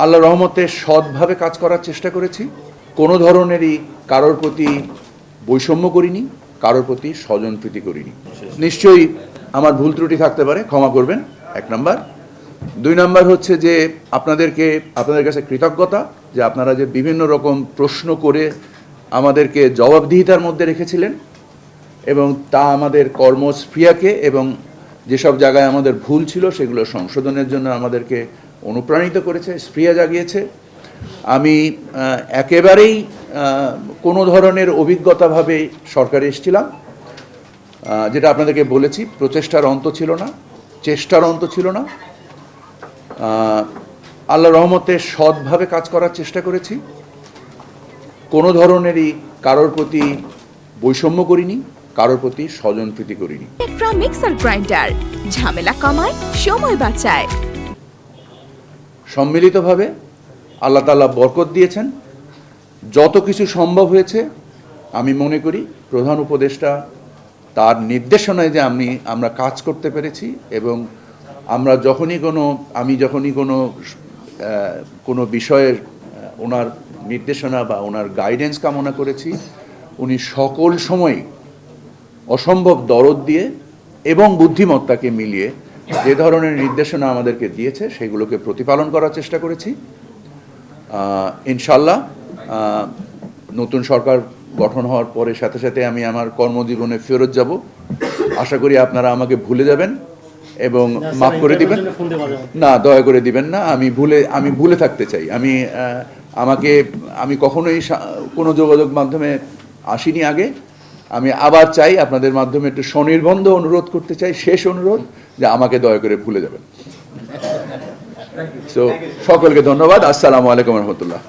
আল্লাহ রহমতে সৎভাবে কাজ করার চেষ্টা করেছি। কোনো ধরনেরই কারোর প্রতি বৈষম্য করিনি, কারোর প্রতি স্বজনপ্রীতি করিনি। নিশ্চয়ই আমার ভুল ত্রুটি থাকতে পারে, ক্ষমা করবেন, 1 নাম্বার। 2 নাম্বার হচ্ছে যে আপনাদের কাছে কৃতজ্ঞতা যে আপনারা যে বিভিন্ন রকম প্রশ্ন করে আমাদেরকে জবাবদিহিতার মধ্যে রেখেছিলেন এবং তা আমাদের কর্মস্পৃহাকে এবং যেসব জায়গায় আমাদের ভুল ছিল সেগুলো সংশোধনের জন্য আমাদেরকে অনুপ্রাণিত করেছে, স্পৃহা জাগিয়েছে। আমি একেবারেই কোনো ধরনের অভিজ্ঞতাভাবে সরকারে এসেছিলাম, যেটা আপনাদেরকে বলেছি, প্রচেষ্টার অন্ত ছিল না, চেষ্টার অন্ত ছিল না। আল্লাহ রহমতে সৎভাবে কাজ করার চেষ্টা করেছি। কোনো ধরনেরই কারোর প্রতি বৈষম্য করিনি, কারোর প্রতি স্বজনপ্রীতি করিনি। টেকট্রা মিক্সার গ্রাইন্ডার ঝামেলা কমায়, সময় বাঁচায়। সম্মিলিতভাবে আল্লাহ তাআলা বরকত দিয়েছেন। যত কিছু সম্ভব হয়েছে আমি মনে করি প্রধান উপদেষ্টা তার নির্দেশনায় যে আমরা কাজ করতে পেরেছি এবং আমি যখনই কোনো বিষয়ের ওনার নির্দেশনা বা ওনার গাইডেন্স কামনা করেছি, উনি সকল সময় অসম্ভব দরদ দিয়ে এবং বুদ্ধিমত্তাকে মিলিয়ে যে ধরনের নির্দেশনা আমাদেরকে দিয়েছে সেগুলোকে প্রতিপালন করার চেষ্টা করেছি। ইনশাল্লাহ নতুন সরকার গঠন হওয়ার পরে সাথে সাথে আমি আমার কর্মজীবনে ফেরত যাব। আশা করি আপনারা আমাকে ভুলে যাবেন এবং মাফ করে দিবেন। না, দয়া করে দিবেন না। আমি ভুলে থাকতে চাই। আমি কখনোই কোনো যোগাযোগ মাধ্যমে আসিনি আগে। আমি আবার চাই আপনাদের মাধ্যমে একটু স্বনির্বন্ধ অনুরোধ করতে চাই, শেষ অনুরোধ, যে আমাকে দয়া করে ভুলে যাবেন। সকলকে ধন্যবাদ। আসসালামু আলাইকুম রহমতুল্লাহ।